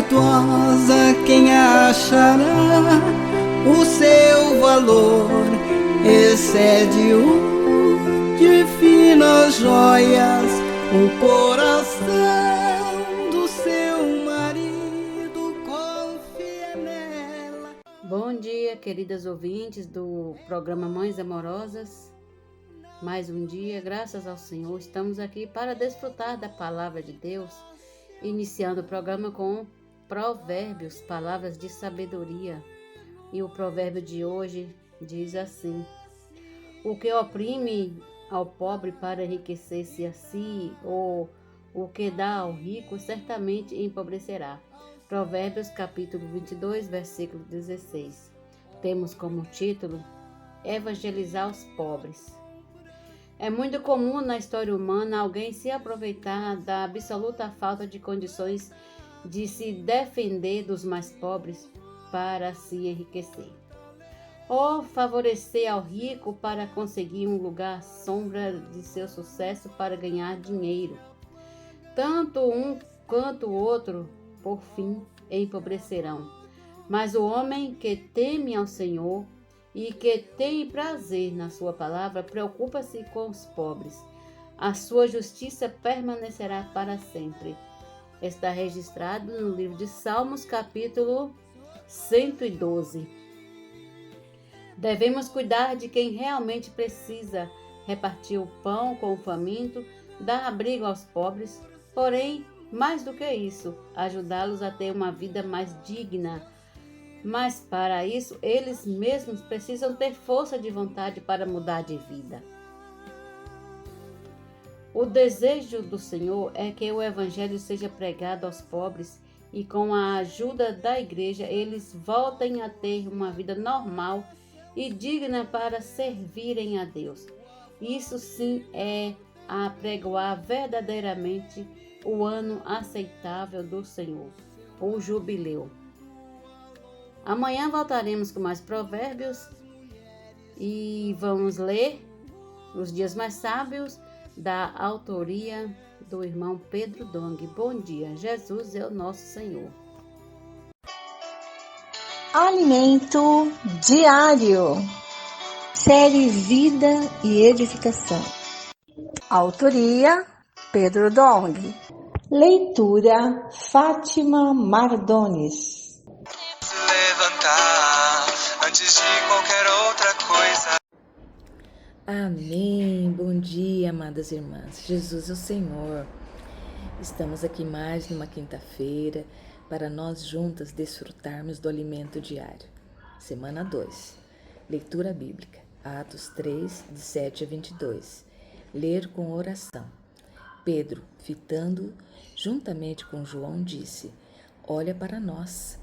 suntuosa quem achará? O seu valor excede o de finas joias. O coração do seu marido confia nela. Bom dia, queridas ouvintes do programa Mães Amorosas. Mais um dia, graças ao Senhor, estamos aqui para desfrutar da palavra de Deus, iniciando o programa com provérbios, palavras de sabedoria. E o provérbio de hoje diz assim: o que oprime ao pobre para enriquecer-se a si, ou o que dá ao rico, certamente empobrecerá. Provérbios capítulo 22, versículo 16. Temos como título Evangelizar os pobres. É muito comum na história humana alguém se aproveitar da absoluta falta de condições de se defender dos mais pobres para se enriquecer, ou favorecer ao rico para conseguir um lugar à sombra de seu sucesso para ganhar dinheiro. Tanto um quanto o outro, por fim, empobrecerão. Mas o homem que teme ao Senhor e que tem prazer na sua palavra, preocupa-se com os pobres. A sua justiça permanecerá para sempre. Está registrado no livro de Salmos, capítulo 112. Devemos cuidar de quem realmente precisa, repartir o pão com o faminto, dar abrigo aos pobres, porém, mais do que isso, ajudá-los a ter uma vida mais digna. Mas para isso, eles mesmos precisam ter força de vontade para mudar de vida. O desejo do Senhor é que o Evangelho seja pregado aos pobres e, com a ajuda da igreja, eles voltem a ter uma vida normal e digna para servirem a Deus. Isso sim é apregoar verdadeiramente o ano aceitável do Senhor, o jubileu. Amanhã voltaremos com mais provérbios e vamos ler Os Dias Mais Sábios, da autoria do irmão Pedro Dong. Bom dia, Jesus é o nosso Senhor. Alimento diário. Série Vida e Edificação. Autoria Pedro Dong. Leitura Fátima Mardones. Antes de qualquer outra coisa. Amém. Bom dia, amadas irmãs. Jesus é o Senhor. Estamos aqui mais numa quinta-feira para nós juntas desfrutarmos do alimento diário. Semana 2. Leitura bíblica. Atos 3, de 7 a 22. Ler com oração. Pedro, fitando juntamente com João, disse: olha para nós.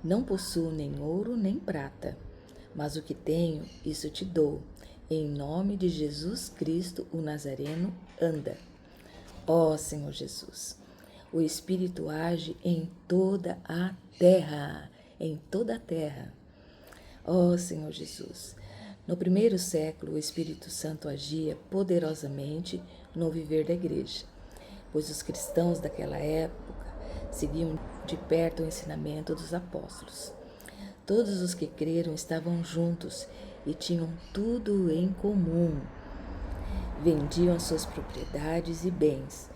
Não possuo nem ouro nem prata, mas o que tenho, isso te dou. Em nome de Jesus Cristo, o Nazareno, anda. Ó Senhor Jesus, o Espírito age em toda a terra, em toda a terra. Ó Senhor Jesus, no primeiro século o Espírito Santo agia poderosamente no viver da igreja, pois os cristãos daquela época seguiam de perto o ensinamento dos apóstolos. Todos os que creram estavam juntos e tinham tudo em comum. Vendiam suas propriedades e bens,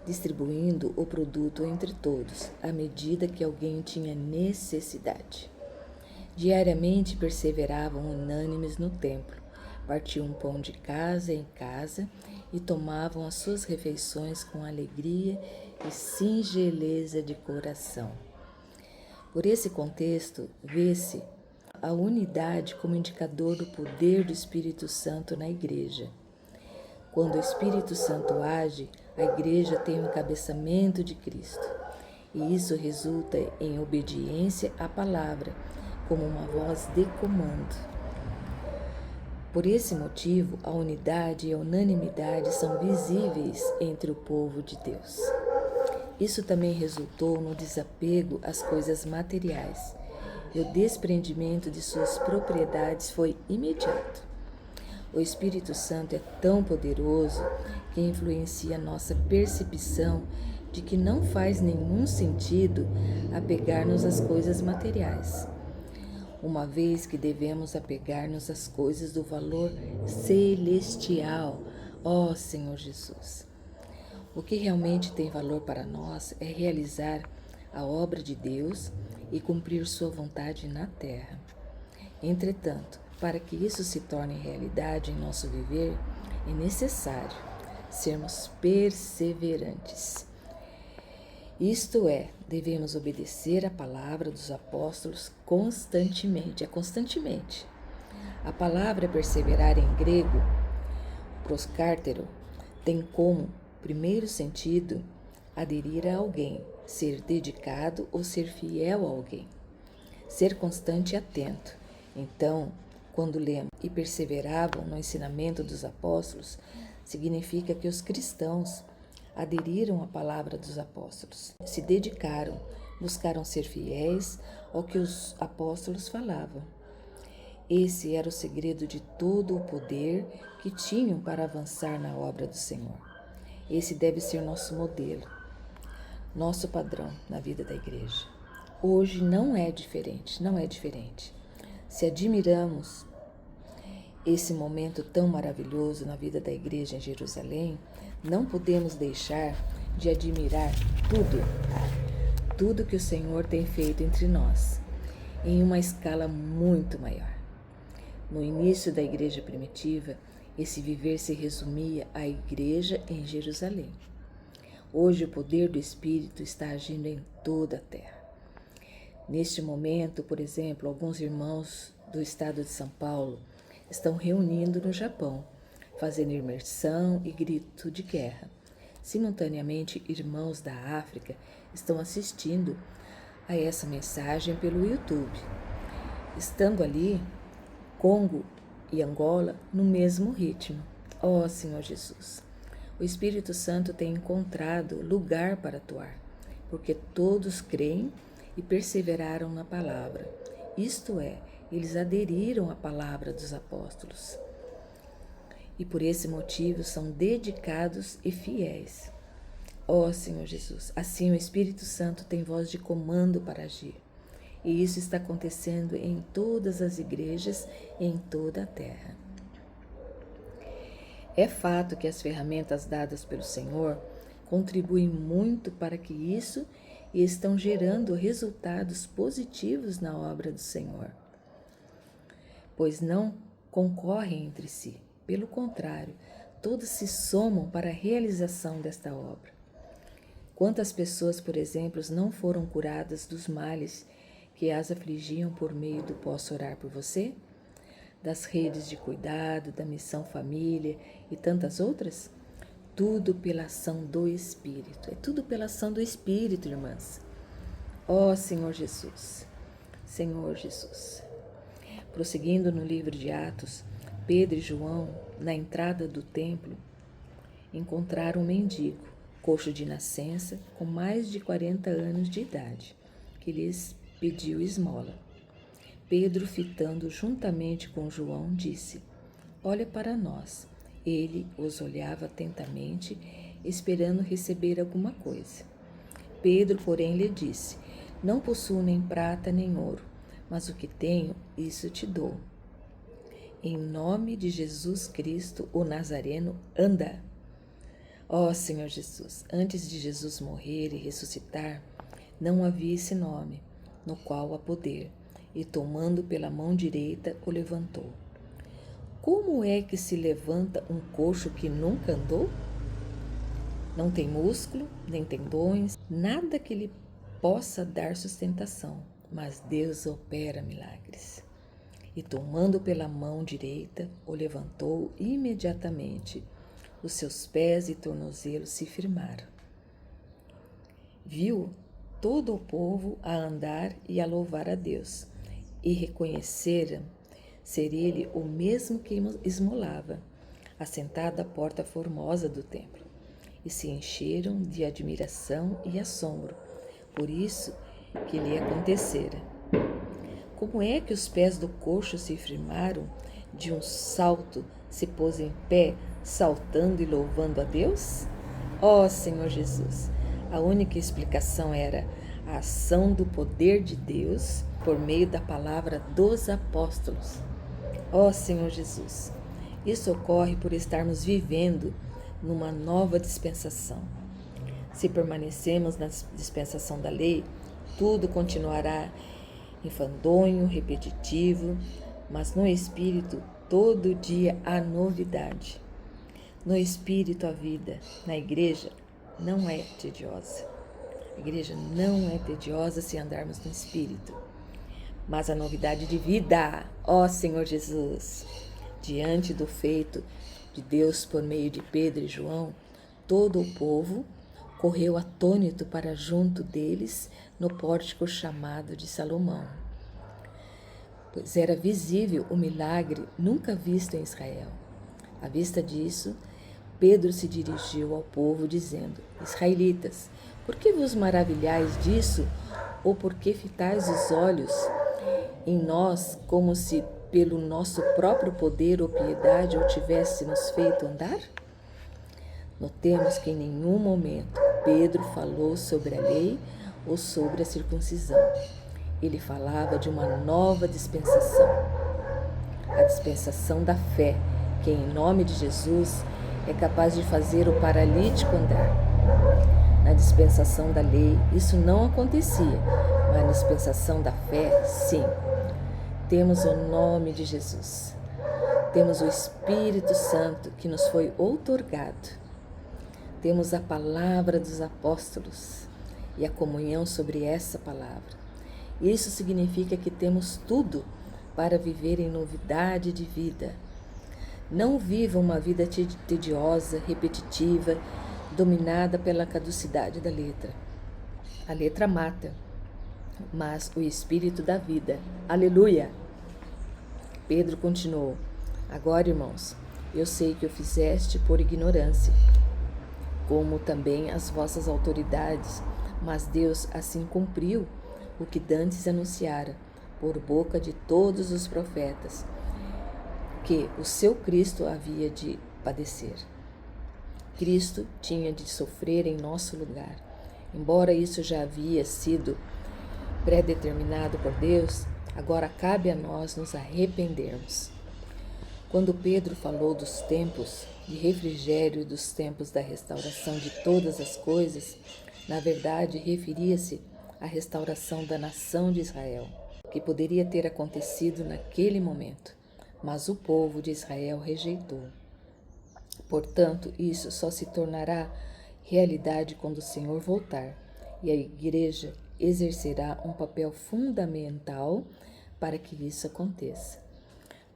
distribuindo o produto entre todos, à medida que alguém tinha necessidade. Diariamente perseveravam unânimes no templo, partiam pão de casa em casa e tomavam as suas refeições com alegria e singeleza de coração. Por esse contexto, vê-se a unidade como indicador do poder do Espírito Santo na igreja. Quando o Espírito Santo age, a igreja tem o encabeçamento de Cristo, e isso resulta em obediência à palavra, como uma voz de comando. Por esse motivo, a unidade e a unanimidade são visíveis entre o povo de Deus. Isso também resultou no desapego às coisas materiais, e o desprendimento de suas propriedades foi imediato. O Espírito Santo é tão poderoso que influencia nossa percepção de que não faz nenhum sentido apegar-nos às coisas materiais, uma vez que devemos apegar-nos às coisas do valor celestial. Ó Senhor Jesus! O que realmente tem valor para nós é realizar a obra de Deus e cumprir sua vontade na terra. Entretanto, para que isso se torne realidade em nosso viver, é necessário sermos perseverantes. Isto é, devemos obedecer a palavra dos apóstolos constantemente. A palavra perseverar em grego, proskártero, tem como primeiro sentido aderir a alguém, ser dedicado ou ser fiel a alguém, ser constante e atento. Então, quando lemos e perseveravam no ensinamento dos apóstolos, significa que os cristãos aderiram à palavra dos apóstolos, se dedicaram, buscaram ser fiéis ao que os apóstolos falavam. Esse era o segredo de todo o poder que tinham para avançar na obra do Senhor. Esse deve ser nosso modelo, nosso padrão na vida da igreja. Hoje não é diferente. Se admiramos esse momento tão maravilhoso na vida da igreja em Jerusalém, não podemos deixar de admirar tudo que o Senhor tem feito entre nós, em uma escala muito maior. No início da igreja primitiva, esse viver se resumia à igreja em Jerusalém. Hoje o poder do Espírito está agindo em toda a terra. Neste momento, por exemplo, alguns irmãos do estado de São Paulo estão reunindo no Japão, fazendo imersão e grito de guerra. Simultaneamente, irmãos da África estão assistindo a essa mensagem pelo YouTube. Estando ali, Congo e Angola no mesmo ritmo. Ó Senhor Jesus! O Espírito Santo tem encontrado lugar para atuar, porque todos creem e perseveraram na palavra. Isto é, eles aderiram à palavra dos apóstolos. E por esse motivo são dedicados e fiéis. Ó Senhor Jesus, assim o Espírito Santo tem voz de comando para agir. E isso está acontecendo em todas as igrejas e em toda a terra. É fato que as ferramentas dadas pelo Senhor contribuem muito para que isso e estão gerando resultados positivos na obra do Senhor, pois não concorrem entre si. Pelo contrário, todos se somam para a realização desta obra. Quantas pessoas, por exemplo, não foram curadas dos males que as afligiam por meio do Posso Orar por Você, das redes de cuidado, da missão família e tantas outras? Tudo pela ação do Espírito. É tudo pela ação do Espírito, irmãs. Ó Senhor Jesus, Senhor Jesus. Prosseguindo no livro de Atos, Pedro e João, na entrada do templo, encontraram um mendigo, coxo de nascença, com mais de 40 anos de idade, que lhes pediu esmola. Pedro, fitando juntamente com João, disse: Olha para nós. Ele os olhava atentamente, esperando receber alguma coisa. Pedro, porém, lhe disse: Não possuo nem prata nem ouro, mas o que tenho, isso te dou. Em nome de Jesus Cristo, o Nazareno, anda. Ó Senhor Jesus, antes de Jesus morrer e ressuscitar, não havia esse nome, no qual há poder, e tomando pela mão direita, o levantou. Como é que se levanta um coxo que nunca andou? Não tem músculo, nem tendões, nada que lhe possa dar sustentação, mas Deus opera milagres. E tomando pela mão direita, o levantou imediatamente. Os seus pés e tornozelos se firmaram. Viu todo o povo a andar e a louvar a Deus, e reconheceram ser ele o mesmo que esmolava, assentado à porta formosa do templo, e se encheram de admiração e assombro por isso que lhe acontecera. Como é que os pés do coxo se firmaram? De um salto se pôs em pé, saltando e louvando a Deus? Ó Senhor Jesus, A única explicação era a ação do poder de Deus por meio da palavra dos apóstolos. Ó Senhor Jesus, isso ocorre por estarmos vivendo numa nova dispensação. Se permanecemos na dispensação da lei, tudo continuará enfadonho, repetitivo, mas no Espírito todo dia há novidade. No Espírito a vida, na igreja, não é tediosa. A igreja não é tediosa se andarmos no Espírito. Mas a novidade de vida, ó Senhor Jesus, diante do feito de Deus por meio de Pedro e João, todo o povo correu atônito para junto deles no pórtico chamado de Salomão, pois era visível o milagre nunca visto em Israel. À vista disso, Pedro se dirigiu ao povo dizendo: Israelitas, por que vos maravilhais disso, ou por que fitais os olhos em nós como se pelo nosso próprio poder ou piedade o tivéssemos feito andar? Notemos que em nenhum momento Pedro falou sobre a lei ou sobre a circuncisão. Ele falava de uma nova dispensação, a dispensação da fé, que em nome de Jesus é capaz de fazer o paralítico andar. Na dispensação da lei isso não acontecia, mas na dispensação da fé, sim. Temos o nome de Jesus, temos o Espírito Santo que nos foi outorgado. Temos a palavra dos apóstolos e a comunhão sobre essa palavra. Isso significa que temos tudo para viver em novidade de vida. Não viva uma vida tediosa, repetitiva, dominada pela caducidade da letra. A letra mata, mas o Espírito dá vida. Aleluia! Pedro continuou: Agora, irmãos, eu sei que o fizeste por ignorância, como também as vossas autoridades, mas Deus assim cumpriu o que dantes anunciara, por boca de todos os profetas, que o seu Cristo havia de padecer. Cristo tinha de sofrer em nosso lugar. Embora isso já havia sido predeterminado por Deus, agora cabe a nós nos arrependermos. Quando Pedro falou dos tempos de refrigério e dos tempos da restauração de todas as coisas, na verdade referia-se à restauração da nação de Israel, que poderia ter acontecido naquele momento, mas o povo de Israel rejeitou. Portanto, isso só se tornará realidade quando o Senhor voltar, e a igreja exercerá um papel fundamental para que isso aconteça.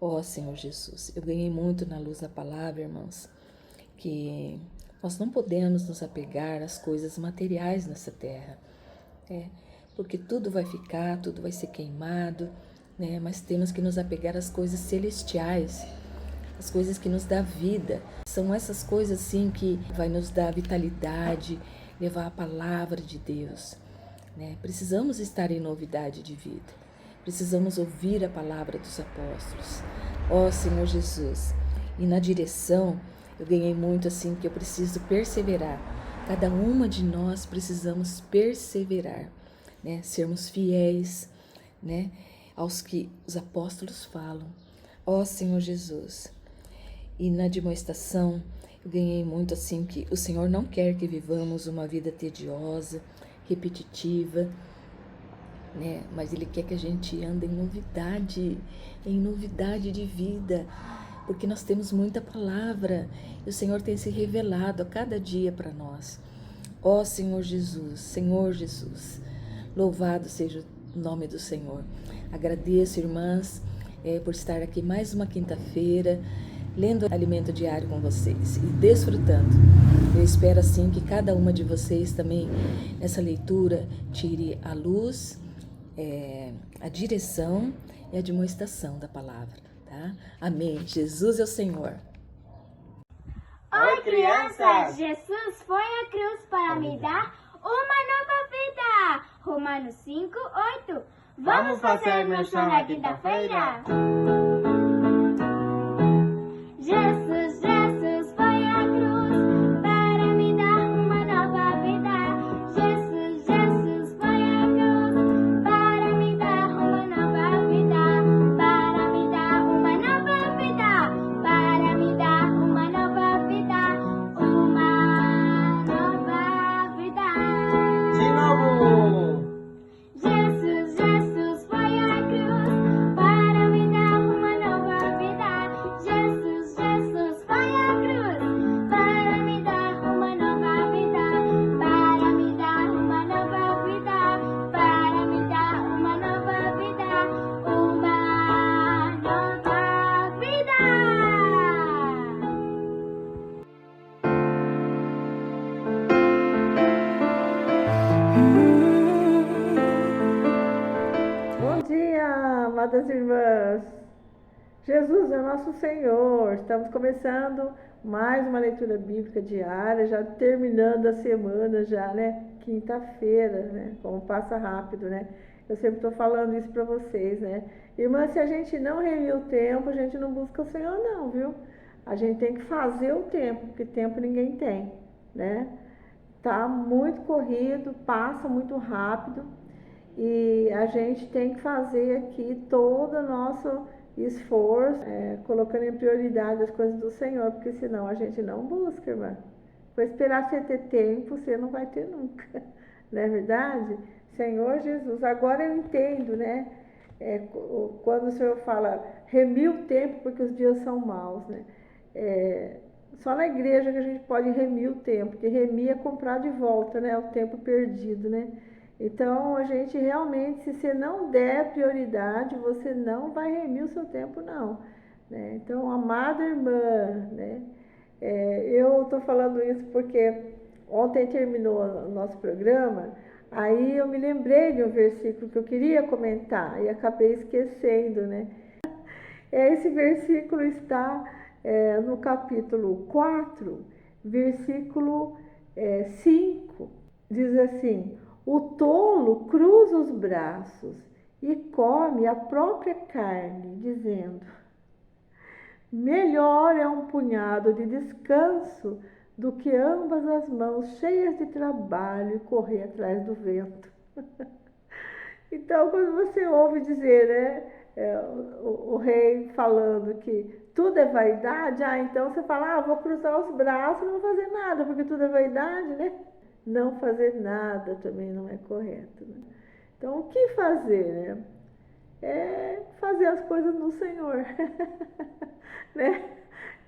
Ó Senhor Jesus, eu ganhei muito na luz da palavra, irmãos, que nós não podemos nos apegar às coisas materiais nessa terra, porque tudo vai ficar, tudo vai ser queimado, mas temos que nos apegar às coisas celestiais, as coisas que nos dão vida. São essas coisas assim que vai nos dar vitalidade, levar a palavra de Deus. Precisamos estar em novidade de vida. Precisamos ouvir a palavra dos apóstolos. Ó Senhor Jesus, e na direção eu ganhei muito assim que eu preciso perseverar. Cada uma de nós precisamos perseverar, sermos fiéis, aos que os apóstolos falam. Ó Senhor Jesus, e na demonstração eu ganhei muito assim que o Senhor não quer que vivamos uma vida tediosa, repetitiva, mas Ele quer que a gente ande em novidade de vida, porque nós temos muita palavra e o Senhor tem se revelado a cada dia para nós. Ó Senhor Jesus, louvado seja o nome do Senhor. Agradeço, irmãs, por estar aqui mais uma quinta-feira, lendo Alimento Diário com vocês e desfrutando. Eu espero assim que cada uma de vocês também, nessa leitura, tire a luz, a direção e a demonstração da palavra, tá? Amém. Jesus é o Senhor. Oi, crianças! Jesus foi à cruz para me dar uma nova vida. Romanos 5:8. Vamos fazer meu chão na quinta-feira? Jesus foi à cruz para me dar uma nova vida. amadas irmãs, Jesus é nosso Senhor. Estamos começando mais uma leitura bíblica diária, já terminando a semana já, né? Quinta-feira, né? Como passa rápido, né? Eu sempre estou falando isso para vocês, né? Irmã, se a gente não remir o tempo, a gente não busca o Senhor não, viu? A gente tem que fazer o tempo, porque tempo ninguém tem, né? Tá muito corrido, passa muito rápido e a gente tem que fazer aqui todo o nosso esforço, colocando em prioridade as coisas do Senhor, porque senão a gente não busca, irmã. Vou esperar você ter tempo, você não vai ter nunca, não é verdade? Senhor Jesus, agora eu entendo, né? Quando o Senhor fala, remir o tempo porque os dias são maus, né? Só na igreja que a gente pode remir o tempo, porque remir é comprar de volta, né? O tempo perdido, né? Então, a gente realmente, se você não der prioridade, você não vai remir o seu tempo, não. Né? Então, amada irmã, né? Eu estou falando isso porque ontem terminou o nosso programa, aí eu me lembrei de um versículo que eu queria comentar e acabei esquecendo, né? Esse versículo está no capítulo 4, versículo 5, diz assim: o tolo cruza os braços e come a própria carne, dizendo: melhor é um punhado de descanso do que ambas as mãos cheias de trabalho e correr atrás do vento. Então, quando você ouve dizer, né, o rei falando que tudo é vaidade, então você fala, vou cruzar os braços, não vou fazer nada, porque tudo é vaidade, né? Não fazer nada também não é correto, né? Então, o que fazer, né? É fazer as coisas no Senhor, né?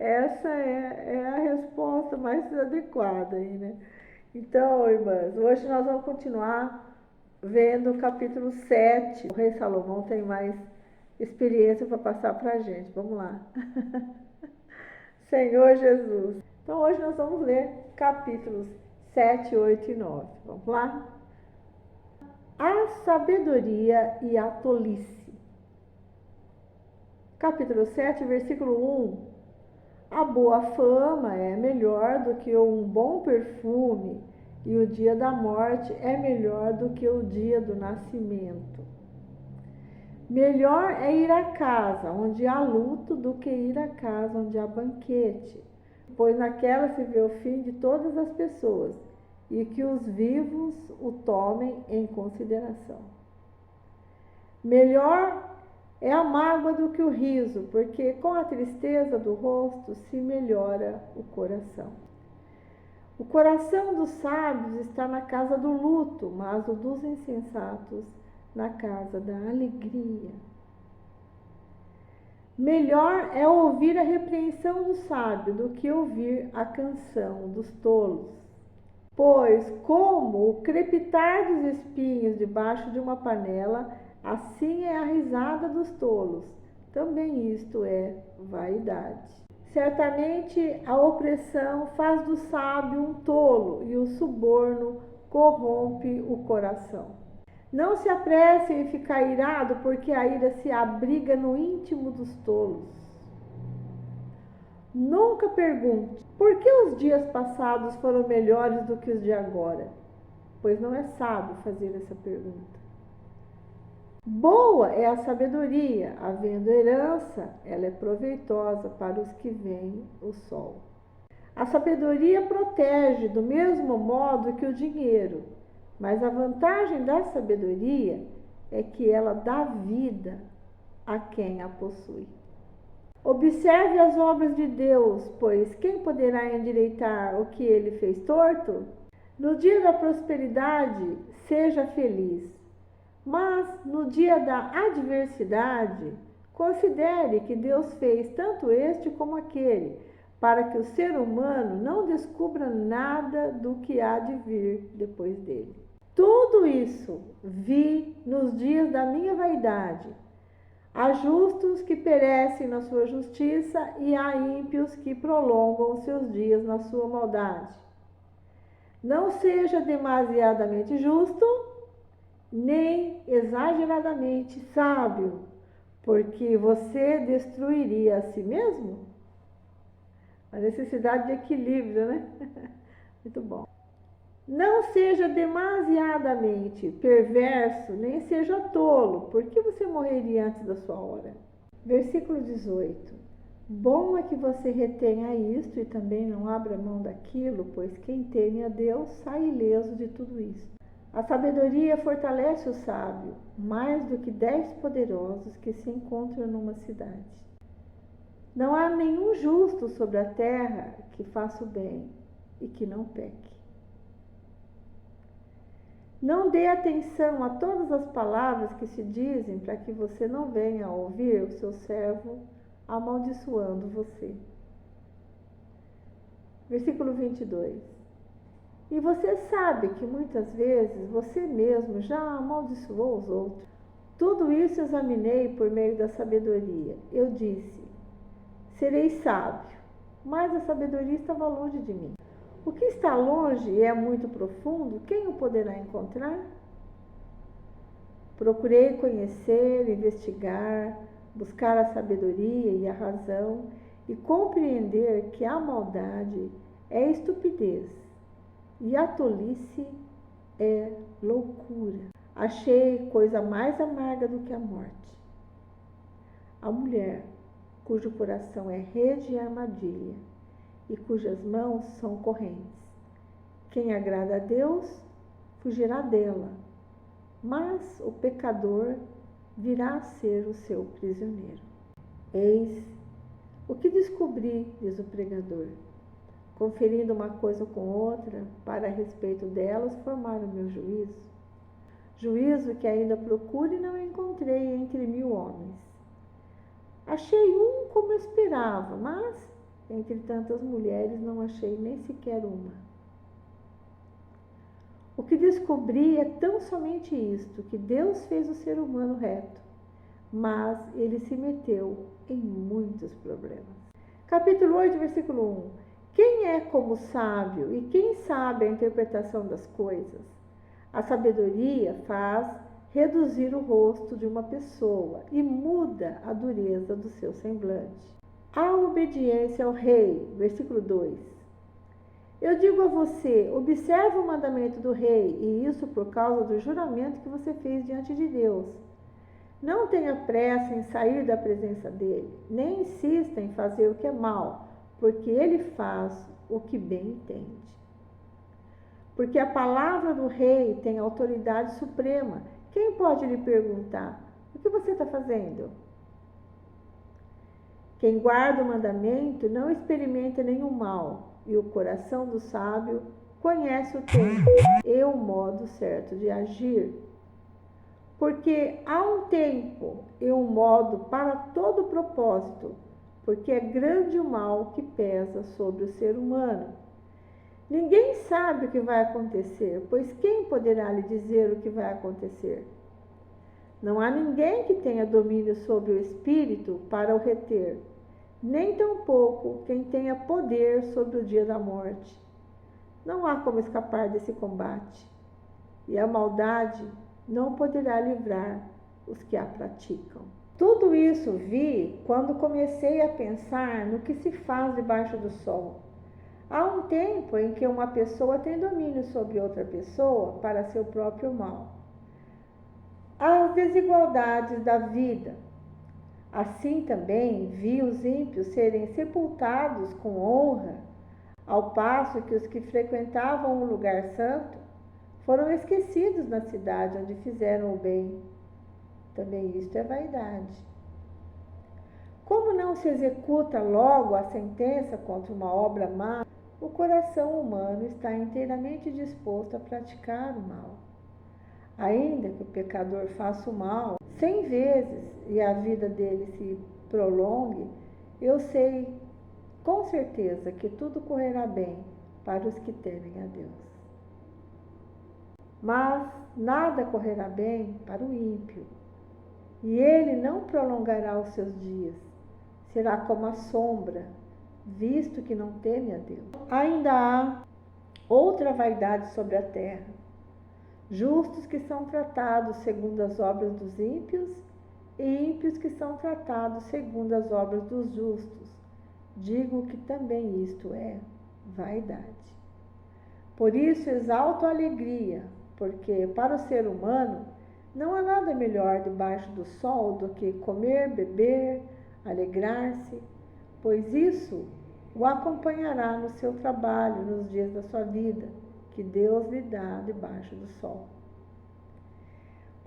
Essa é a resposta mais adequada aí, né? Então, irmãs, hoje nós vamos continuar vendo o capítulo 7. O rei Salomão tem mais experiência para passar para a gente. Vamos lá. Senhor Jesus. Então, hoje nós vamos ler capítulos 7, 8 e 9. Vamos lá? A sabedoria e a tolice. Capítulo 7, versículo 1. A boa fama é melhor do que um bom perfume, e o dia da morte é melhor do que o dia do nascimento. Melhor é ir à casa onde há luto do que ir à casa onde há banquete, pois naquela se vê o fim de todas as pessoas, e que os vivos o tomem em consideração. Melhor é a mágoa do que o riso, porque com a tristeza do rosto se melhora o coração. O coração dos sábios está na casa do luto, mas o dos insensatos na casa da alegria. Melhor é ouvir a repreensão do sábio do que ouvir a canção dos tolos. Pois, como o crepitar dos espinhos debaixo de uma panela, assim é a risada dos tolos. Também isto é vaidade. Certamente a opressão faz do sábio um tolo e o suborno corrompe o coração. Não se apresse em ficar irado, porque a ira se abriga no íntimo dos tolos. Nunca pergunte, por que os dias passados foram melhores do que os de agora? Pois não é sábio fazer essa pergunta. Boa é a sabedoria, havendo herança, ela é proveitosa para os que veem o sol. A sabedoria protege do mesmo modo que o dinheiro, mas a vantagem da sabedoria é que ela dá vida a quem a possui. Observe as obras de Deus, pois quem poderá endireitar o que ele fez torto? No dia da prosperidade, seja feliz. Mas no dia da adversidade, considere que Deus fez tanto este como aquele, para que o ser humano não descubra nada do que há de vir depois dele. Tudo isso vi nos dias da minha vaidade. Há justos que perecem na sua justiça e há ímpios que prolongam os seus dias na sua maldade. Não seja demasiadamente justo, nem exageradamente sábio, porque você destruiria a si mesmo? A necessidade de equilíbrio, né? Muito bom. Não seja demasiadamente perverso, nem seja tolo, porque você morreria antes da sua hora. Versículo 18. Bom é que você retenha isto e também não abra mão daquilo, pois quem teme a Deus sai ileso de tudo isso. A sabedoria fortalece o sábio, mais do que 10 poderosos que se encontram numa cidade. Não há nenhum justo sobre a terra que faça o bem e que não peque. Não dê atenção a todas as palavras que se dizem para que você não venha a ouvir o seu servo amaldiçoando você. Versículo 22. E você sabe que muitas vezes você mesmo já amaldiçoou os outros. Tudo isso examinei por meio da sabedoria. Eu disse, serei sábio, mas a sabedoria estava longe de mim. O que está longe e é muito profundo, quem o poderá encontrar? Procurei conhecer, investigar, buscar a sabedoria e a razão e compreender que a maldade é estupidez e a tolice é loucura. Achei coisa mais amarga do que a morte. A mulher cujo coração é rede e armadilha e cujas mãos são correntes. Quem agrada a Deus fugirá dela, mas o pecador virá a ser o seu prisioneiro. Eis o que descobri, diz o pregador, conferindo uma coisa com outra, para a respeito delas formar o meu juízo. Juízo que ainda procuro e não encontrei entre 1000 homens. Achei um como eu esperava, mas entre tantas mulheres não achei nem sequer uma. O que descobri é tão somente isto, que Deus fez o ser humano reto, mas ele se meteu em muitos problemas. Capítulo 8, versículo 1. Quem é como sábio e quem sabe a interpretação das coisas? A sabedoria faz reduzir o rosto de uma pessoa e muda a dureza do seu semblante. A obediência ao rei, versículo 2. Eu digo a você, observe o mandamento do rei, e isso por causa do juramento que você fez diante de Deus. Não tenha pressa em sair da presença dele, nem insista em fazer o que é mal, porque ele faz o que bem entende. Porque a palavra do rei tem autoridade suprema. Quem pode lhe perguntar, o que você está fazendo? Quem guarda o mandamento não experimenta nenhum mal, e o coração do sábio conhece o tempo e o modo certo de agir. Porque há um tempo e um modo para todo propósito, porque é grande o mal que pesa sobre o ser humano. Ninguém sabe o que vai acontecer, pois quem poderá lhe dizer o que vai acontecer? Não há ninguém que tenha domínio sobre o espírito para o reter, nem tampouco quem tenha poder sobre o dia da morte. Não há como escapar desse combate, e a maldade não poderá livrar os que a praticam. Tudo isso vi quando comecei a pensar no que se faz debaixo do sol. Há um tempo em que uma pessoa tem domínio sobre outra pessoa para seu próprio mal. As desigualdades da vida. Assim também vi os ímpios serem sepultados com honra, ao passo que os que frequentavam o lugar santo foram esquecidos na cidade onde fizeram o bem. Também isto é vaidade. Como não se executa logo a sentença contra uma obra má, o coração humano está inteiramente disposto a praticar o mal. Ainda que o pecador faça o mal 100 vezes e a vida dele se prolongue, eu sei com certeza que tudo correrá bem para os que temem a Deus. Mas nada correrá bem para o ímpio, e ele não prolongará os seus dias. Será como a sombra, visto que não teme a Deus. Ainda há outra vaidade sobre a terra. Justos que são tratados segundo as obras dos ímpios e ímpios que são tratados segundo as obras dos justos. Digo que também isto é vaidade. Por isso exalto a alegria, porque para o ser humano não há nada melhor debaixo do sol do que comer, beber, alegrar-se, pois isso o acompanhará no seu trabalho, nos dias da sua vida, que Deus lhe dá debaixo do sol.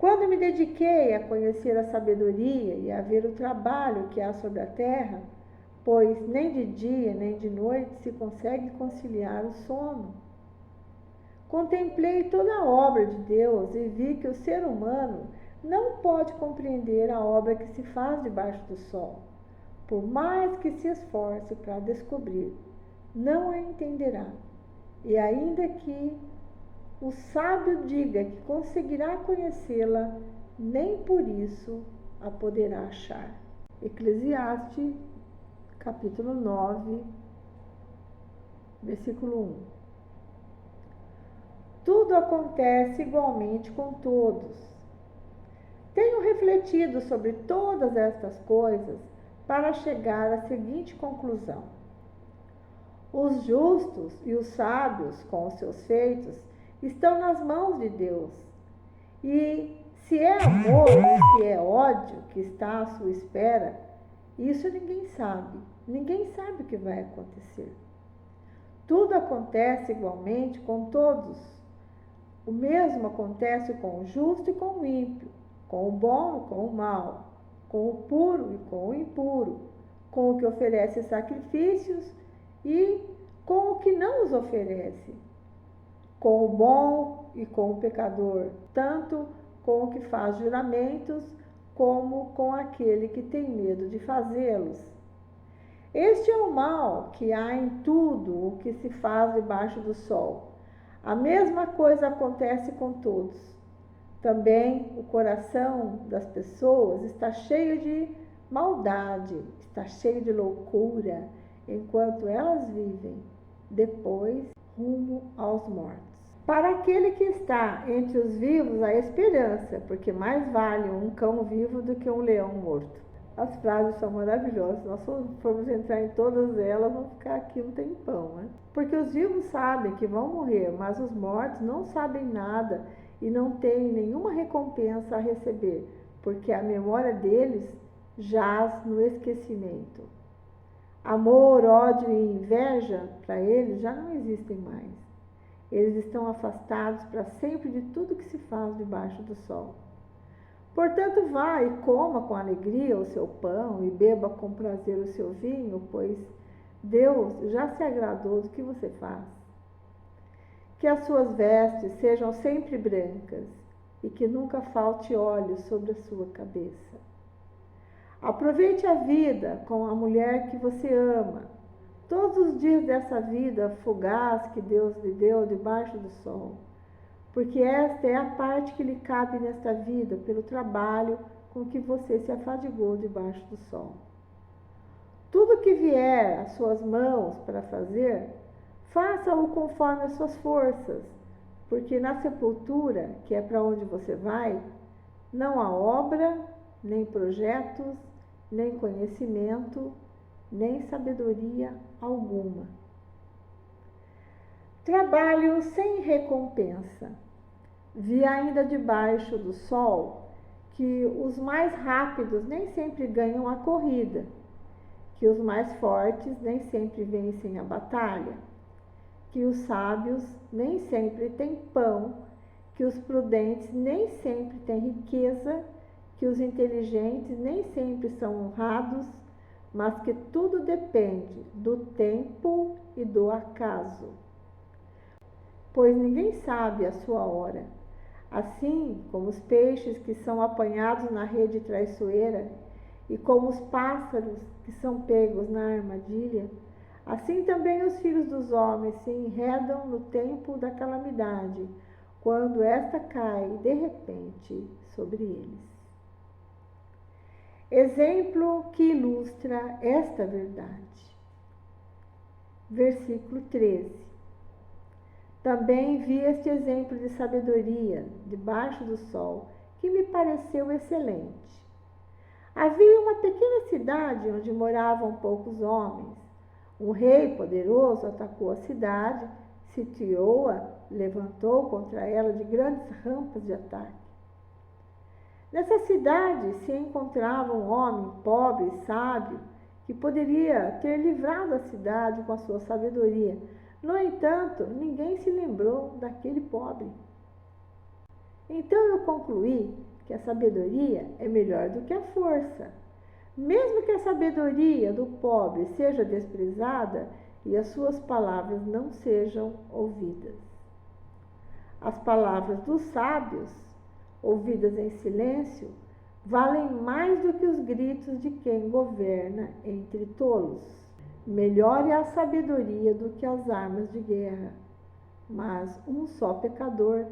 Quando me dediquei a conhecer a sabedoria e a ver o trabalho que há sobre a terra, pois nem de dia nem de noite se consegue conciliar o sono, contemplei toda a obra de Deus e vi que o ser humano não pode compreender a obra que se faz debaixo do sol. Por mais que se esforce para descobrir, não a entenderá. E ainda que o sábio diga que conseguirá conhecê-la, nem por isso a poderá achar. Eclesiastes, capítulo 9, versículo 1. Tudo acontece igualmente com todos. Tenho refletido sobre todas estas coisas para chegar à seguinte conclusão: os justos e os sábios, com os seus feitos, estão nas mãos de Deus. E se é amor ou se é ódio que está à sua espera, isso ninguém sabe. Ninguém sabe o que vai acontecer. Tudo acontece igualmente com todos. O mesmo acontece com o justo e com o ímpio, com o bom e com o mau, com o puro e com o impuro, com o que oferece sacrifícios e com o que não os oferece, com o bom e com o pecador, tanto com o que faz juramentos como com aquele que tem medo de fazê-los. Este é o mal que há em tudo o que se faz debaixo do sol. A mesma coisa acontece com todos. Também o coração das pessoas está cheio de maldade, está cheio de loucura, enquanto elas vivem, depois rumo aos mortos. Para aquele que está entre os vivos há esperança, porque mais vale um cão vivo do que um leão morto. As frases são maravilhosas, nós formos entrar em todas elas, vamos ficar aqui um tempão, né? Porque os vivos sabem que vão morrer, mas os mortos não sabem nada e não têm nenhuma recompensa a receber, porque a memória deles jaz no esquecimento. Amor, ódio e inveja, para eles, já não existem mais. Eles estão afastados para sempre de tudo que se faz debaixo do sol. Portanto, vá e coma com alegria o seu pão e beba com prazer o seu vinho, pois Deus já se agradou do que você faz. Que as suas vestes sejam sempre brancas e que nunca falte óleo sobre a sua cabeça. Aproveite a vida com a mulher que você ama, todos os dias dessa vida fugaz que Deus lhe deu debaixo do sol, porque esta é a parte que lhe cabe nesta vida pelo trabalho com que você se afadigou debaixo do sol. Tudo que vier às suas mãos para fazer, faça-o conforme as suas forças, porque na sepultura, que é para onde você vai, não há obra, nem projetos, nem conhecimento, nem sabedoria alguma. Trabalho sem recompensa. Vi ainda debaixo do sol que os mais rápidos nem sempre ganham a corrida, que os mais fortes nem sempre vencem a batalha, que os sábios nem sempre têm pão, que os prudentes nem sempre têm riqueza, que os inteligentes nem sempre são honrados, mas que tudo depende do tempo e do acaso. Pois ninguém sabe a sua hora. Assim como os peixes que são apanhados na rede traiçoeira e como os pássaros que são pegos na armadilha, assim também os filhos dos homens se enredam no tempo da calamidade, quando esta cai de repente sobre eles. Exemplo que ilustra esta verdade. Versículo 13. Também vi este exemplo de sabedoria debaixo do sol, que me pareceu excelente. Havia uma pequena cidade onde moravam poucos homens. Um rei poderoso atacou a cidade, sitiou-a, levantou contra ela de grandes rampas de ataque. Nessa cidade se encontrava um homem pobre e sábio que poderia ter livrado a cidade com a sua sabedoria. No entanto, ninguém se lembrou daquele pobre. Então eu concluí que a sabedoria é melhor do que a força. Mesmo que a sabedoria do pobre seja desprezada e as suas palavras não sejam ouvidas. As palavras dos sábios, ouvidas em silêncio, valem mais do que os gritos de quem governa entre tolos. Melhor é a sabedoria do que as armas de guerra, mas um só pecador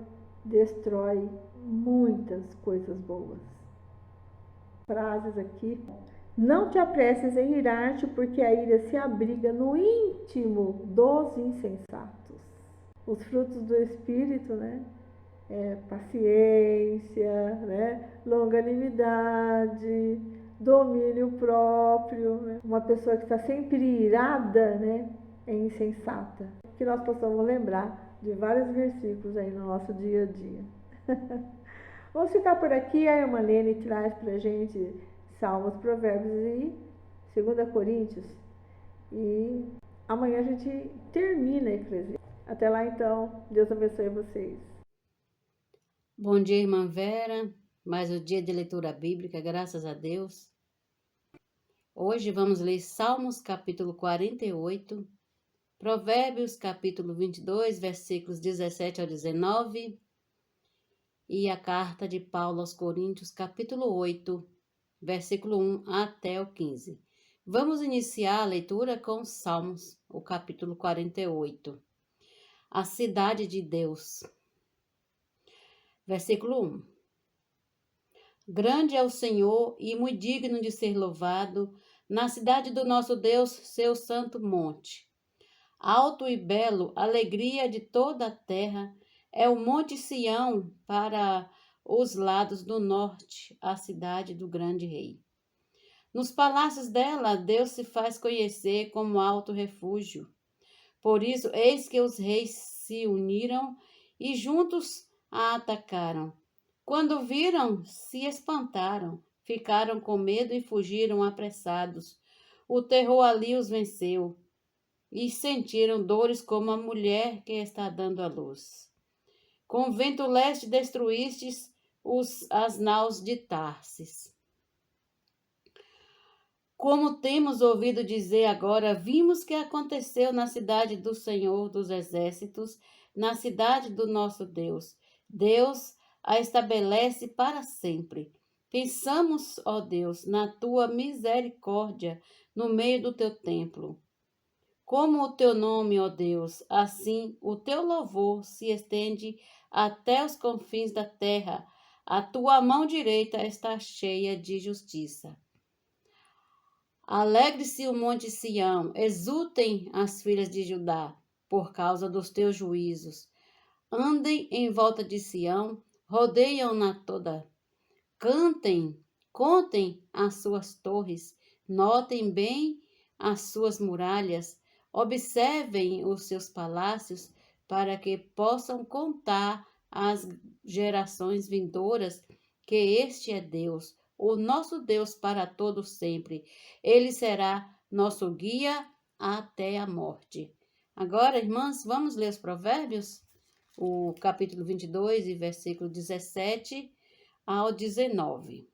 destrói muitas coisas boas. Frases aqui. Não te apresses em irar-te, porque a ira se abriga no íntimo dos insensatos. Os frutos do Espírito, né? Paciência, né? Longanimidade, domínio próprio. Né? Uma pessoa que está sempre irada, né? É insensata. Que nós possamos lembrar de vários versículos aí no nosso dia a dia. Vamos ficar por aqui. A irmã Lene traz para a gente Salmos, Provérbios e 2 Coríntios. E amanhã a gente termina a Eclesiastes. Até lá então. Deus abençoe vocês. Bom dia, irmã Vera. Mais um dia de leitura bíblica, graças a Deus. Hoje vamos ler Salmos, capítulo 48, Provérbios, capítulo 22, versículos 17 ao 19, e a carta de Paulo aos Coríntios, capítulo 8, versículo 1 até o 15. Vamos iniciar a leitura com os Salmos, o capítulo 48. A cidade de Deus. Versículo 1. Grande é o Senhor e muito digno de ser louvado na cidade do nosso Deus, seu santo monte. Alto e belo, alegria de toda a terra, é o monte Sião para os lados do norte, a cidade do grande rei. Nos palácios dela, Deus se faz conhecer como alto refúgio. Por isso, eis que os reis se uniram e juntos a atacaram. Quando viram, se espantaram, ficaram com medo e fugiram apressados. O terror ali os venceu e sentiram dores como a mulher que está dando à luz. Com vento leste destruístes as naus de Tarsis. Como temos ouvido dizer agora, vimos que aconteceu na cidade do Senhor dos Exércitos, na cidade do nosso Deus. Deus a estabelece para sempre. Pensamos, ó Deus, na tua misericórdia no meio do teu templo. Como o teu nome, ó Deus, assim o teu louvor se estende até os confins da terra. A tua mão direita está cheia de justiça. Alegre-se o monte Sião, exultem as filhas de Judá, por causa dos teus juízos. Andem em volta de Sião, rodeiam-na toda. Cantem, contem as suas torres, notem bem as suas muralhas, observem os seus palácios, para que possam contar às gerações vindouras que este é Deus, o nosso Deus para todo sempre. Ele será nosso guia até a morte. Agora, irmãs, vamos ler os provérbios? O capítulo 22, e versículo 17 ao 19.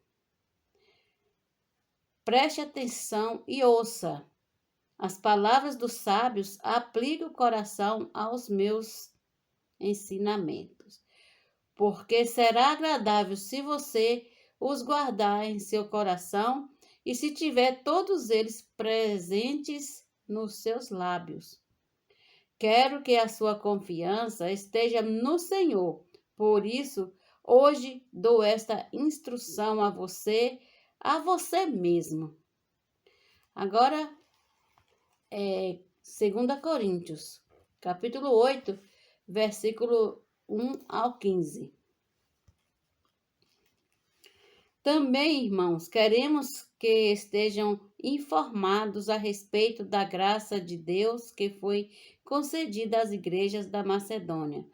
Preste atenção e ouça. As palavras dos sábios, aplique o coração aos meus ensinamentos. Porque será agradável se você os guardar em seu coração e se tiver todos eles presentes nos seus lábios. Quero que a sua confiança esteja no Senhor. Por isso, hoje dou esta instrução a você mesmo. Agora, 2 Coríntios, capítulo 8, versículo 1 ao 15. Também, irmãos, queremos que estejam informados a respeito da graça de Deus que foi concedida às igrejas da Macedônia,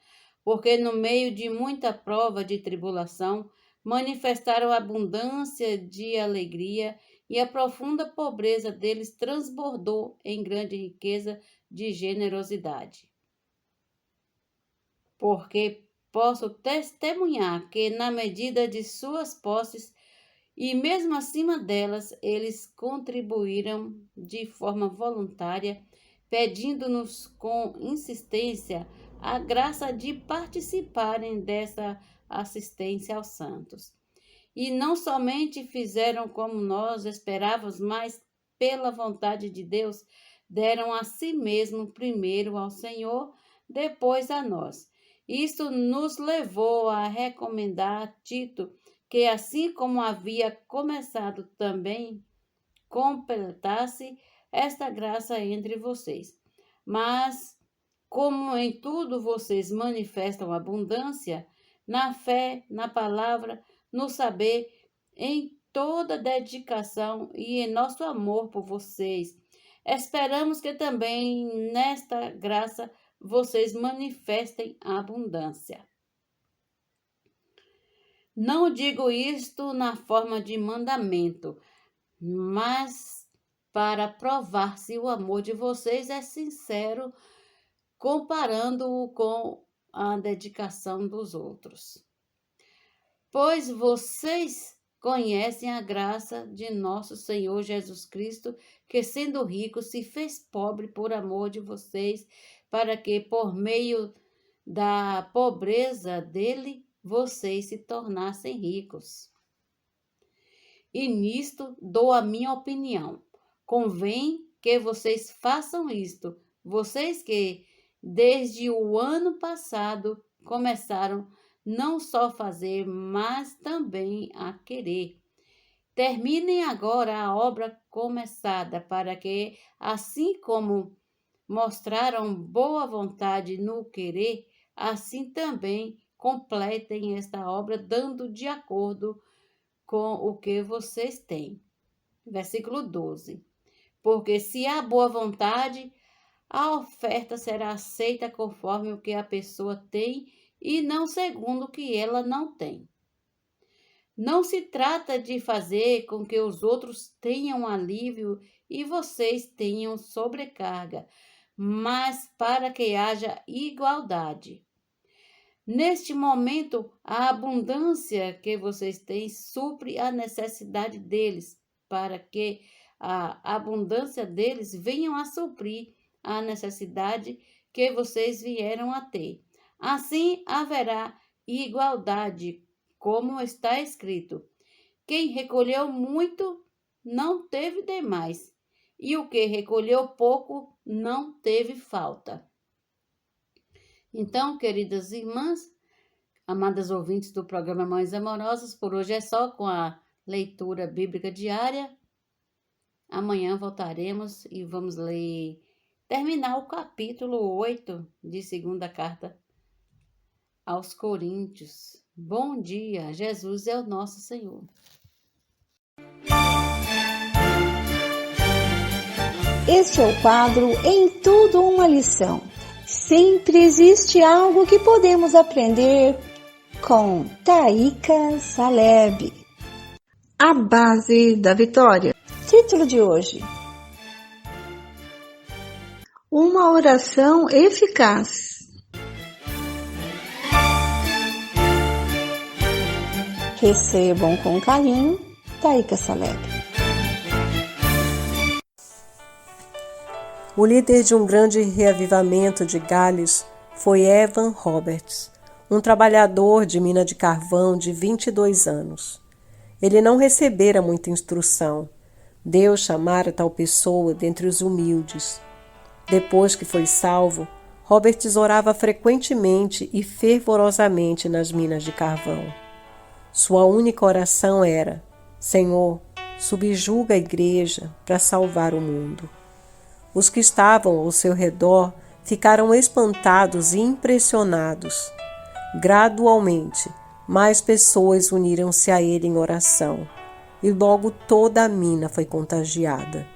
porque no meio de muita prova de tribulação, manifestaram abundância de alegria e a profunda pobreza deles transbordou em grande riqueza de generosidade. Porque posso testemunhar que, na medida de suas posses, e mesmo acima delas, eles contribuíram de forma voluntária, pedindo-nos com insistência a graça de participarem dessa assistência aos santos. E não somente fizeram como nós esperávamos, mas, pela vontade de Deus, deram a si mesmo primeiro ao Senhor, depois a nós. Isto nos levou a recomendar a Tito que, assim como havia começado, também completasse esta graça entre vocês. Mas, como em tudo vocês manifestam abundância, na fé, na palavra, no saber, em toda dedicação e em nosso amor por vocês, esperamos que também nesta graça vocês manifestem a abundância. Não digo isto na forma de mandamento, mas para provar se o amor de vocês é sincero, comparando-o com a dedicação dos outros. Pois vocês conhecem a graça de nosso Senhor Jesus Cristo, que, sendo rico, se fez pobre por amor de vocês, para que, por meio da pobreza dele, vocês se tornassem ricos. E nisto dou a minha opinião. Convém que vocês façam isto, vocês que, desde o ano passado, começaram não só a fazer, mas também a querer. Terminem agora a obra começada, para que, assim como mostraram boa vontade no querer, assim também completem esta obra, dando de acordo com o que vocês têm. Versículo 12. Porque se há boa vontade, a oferta será aceita conforme o que a pessoa tem e não segundo o que ela não tem. Não se trata de fazer com que os outros tenham alívio e vocês tenham sobrecarga, mas para que haja igualdade. Neste momento, a abundância que vocês têm supre a necessidade deles, para que a abundância deles venham a suprir a necessidade que vocês vieram a ter. Assim haverá igualdade, como está escrito: quem recolheu muito não teve demais, e o que recolheu pouco não teve falta. Então, queridas irmãs, amadas ouvintes do programa Mães Amorosas, por hoje é só com a leitura bíblica diária. Amanhã voltaremos e vamos terminar o capítulo 8 de 2ª carta aos Coríntios. Bom dia, Jesus é o nosso Senhor. Este é o quadro Em Tudo Uma Lição. Sempre existe algo que podemos aprender com Taíka Saleb. A base da vitória. Título de hoje: Uma oração eficaz. Recebam com carinho, Taíka Saleb. O líder de um grande reavivamento de Gales foi Evan Roberts, um trabalhador de mina de carvão de 22 anos. Ele não recebera muita instrução. Deus chamara tal pessoa dentre os humildes. Depois que foi salvo, Roberts orava frequentemente e fervorosamente nas minas de carvão. Sua única oração era: Senhor, subjuga a igreja para salvar o mundo. Os que estavam ao seu redor ficaram espantados e impressionados. Gradualmente, mais pessoas uniram-se a ele em oração, e logo toda a mina foi contagiada.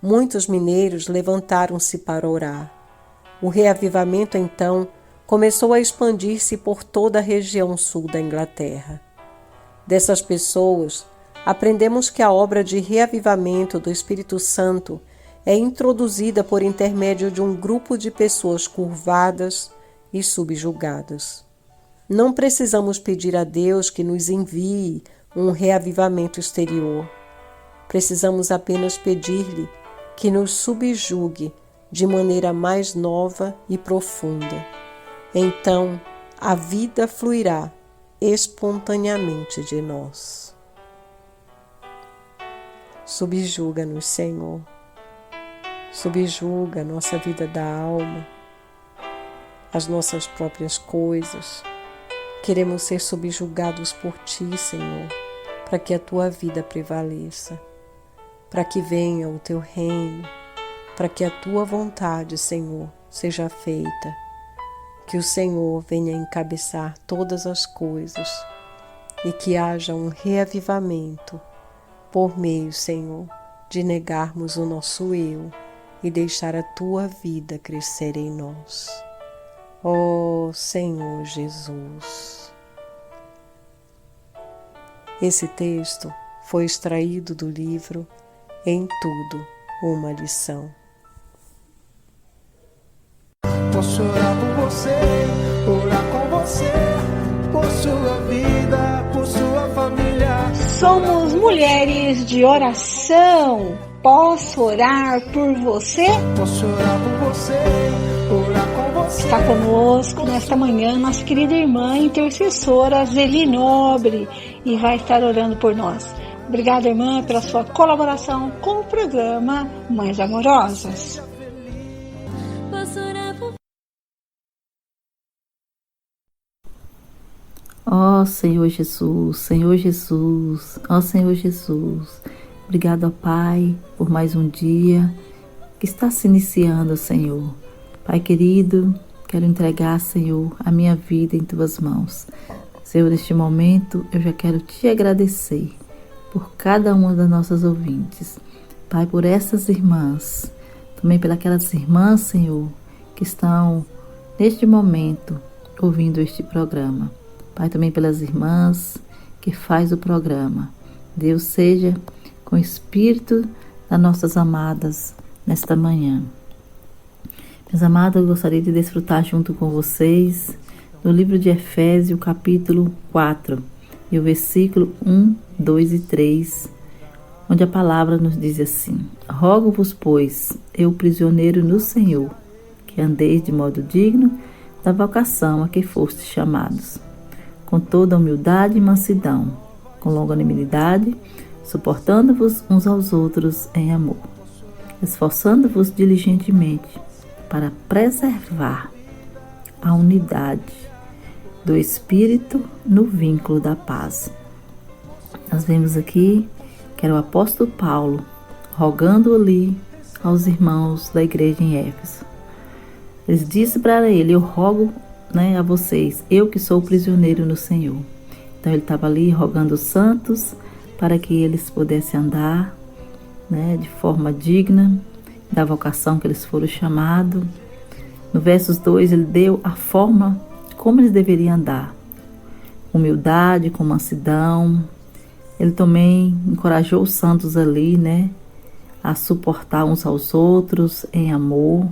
Muitos mineiros levantaram-se para orar. O reavivamento, então, começou a expandir-se por toda a região sul da Inglaterra. Dessas pessoas, aprendemos que a obra de reavivamento do Espírito Santo é introduzida por intermédio de um grupo de pessoas curvadas e subjugadas. Não precisamos pedir a Deus que nos envie um reavivamento exterior. Precisamos apenas pedir-lhe que nos subjugue de maneira mais nova e profunda. Então, a vida fluirá espontaneamente de nós. Subjuga-nos, Senhor. Subjuga a nossa vida da alma, as nossas próprias coisas. Queremos ser subjugados por Ti, Senhor, para que a Tua vida prevaleça, para que venha o Teu reino, para que a Tua vontade, Senhor, seja feita, que o Senhor venha encabeçar todas as coisas e que haja um reavivamento por meio, Senhor, de negarmos o nosso eu e deixar a Tua vida crescer em nós. Ó Senhor Jesus. Esse texto foi extraído do livro Em Tudo Uma Lição. Posso orar por você, orar com você, por sua vida, por sua família. Somos mulheres de oração. Posso orar por você? Posso orar por você, orar com você. Está conosco nesta manhã nossa querida irmã intercessora Zeli Nobre e vai estar orando por nós. Obrigada, irmã, pela sua colaboração com o programa Mães Amorosas. Ó Senhor Jesus, Senhor Jesus, ó Senhor Jesus, obrigado, ó Pai, por mais um dia que está se iniciando, Senhor. Pai querido, quero entregar, Senhor, a minha vida em Tuas mãos. Senhor, neste momento eu já quero Te agradecer por cada uma das nossas ouvintes. Pai, por essas irmãs, também pelas irmãs, Senhor, que estão neste momento ouvindo este programa. Pai, também pelas irmãs que faz o programa. Deus seja com o espírito das nossas amadas nesta manhã. Meus amados, eu gostaria de desfrutar junto com vocês no livro de Efésios, capítulo 4, e o versículo 1, 2 e 3, onde a palavra nos diz assim: Rogo-vos, pois, eu prisioneiro no Senhor, que andeis de modo digno da vocação a que fostes chamados, com toda humildade e mansidão, com longanimidade, suportando-vos uns aos outros em amor, esforçando-vos diligentemente para preservar a unidade do Espírito no vínculo da paz. Nós vemos aqui que era o apóstolo Paulo rogando ali aos irmãos da igreja em Éfeso. Ele disse para ele: eu rogo, a vocês, eu que sou prisioneiro no Senhor. Então ele estava ali rogando os santos para que eles pudessem andar, de forma digna da vocação que eles foram chamados. No versos 2 ele deu a forma como eles deveriam andar: humildade, com mansidão. Ele também encorajou os santos ali, a suportar uns aos outros em amor.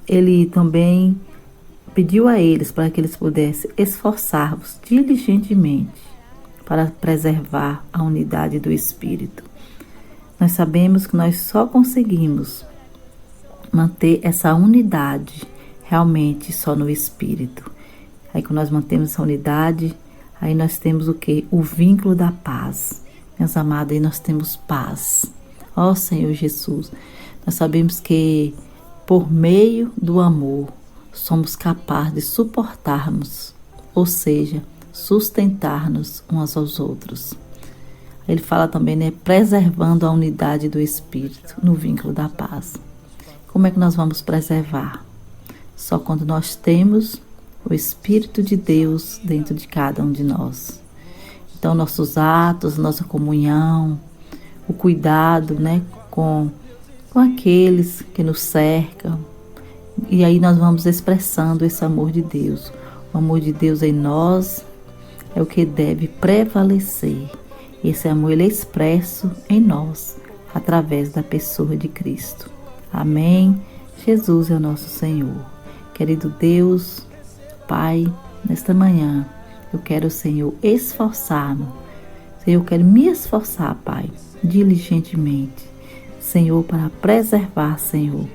Ele também pediu a eles para que eles pudessem esforçar-vos diligentemente para preservar a unidade do Espírito. Nós sabemos que nós só conseguimos manter essa unidade realmente só no Espírito. Aí quando nós mantemos essa unidade, aí nós temos o quê? O vínculo da paz. Meus amados, aí nós temos paz. Ó Senhor Jesus, nós sabemos que por meio do amor somos capazes de suportarmos, ou seja, sustentar-nos uns aos outros. Ele fala também, preservando a unidade do Espírito no vínculo da paz. Como é que nós vamos preservar? Só quando nós temos o Espírito de Deus dentro de cada um de nós. Então, nossos atos, nossa comunhão, o cuidado, né, com aqueles que nos cercam. E aí nós vamos expressando esse amor de Deus. O amor de Deus em nós é o que deve prevalecer. Esse amor ele é expresso em nós, através da pessoa de Cristo. Amém? Jesus é o nosso Senhor. Querido Deus, Pai, nesta manhã, eu quero, Senhor, esforçar-me. Senhor, eu quero me esforçar, Pai, diligentemente, Senhor, para preservar, Senhor,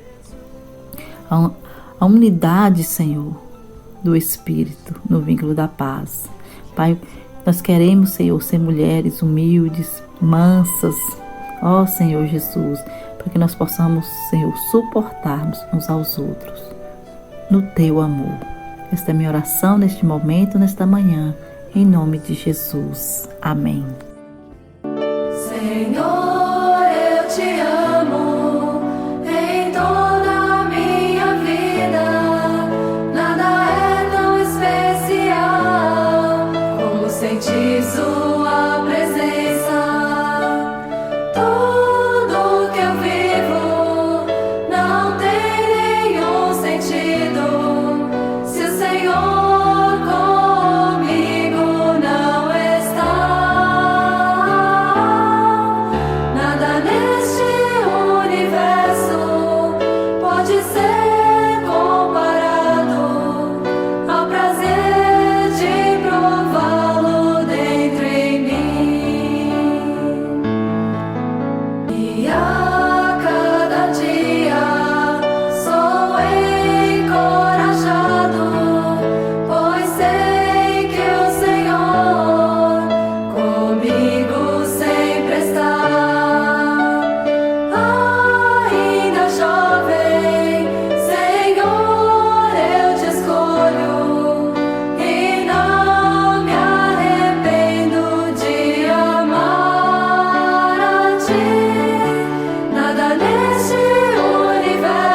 a unidade, Senhor, do Espírito no vínculo da paz. Pai, nós queremos, Senhor, ser mulheres humildes, mansas, ó Senhor Jesus, para que nós possamos, Senhor, suportarmos uns aos outros no Teu amor. Esta é a minha oração neste momento, nesta manhã, em nome de Jesus. Amém. Senhor.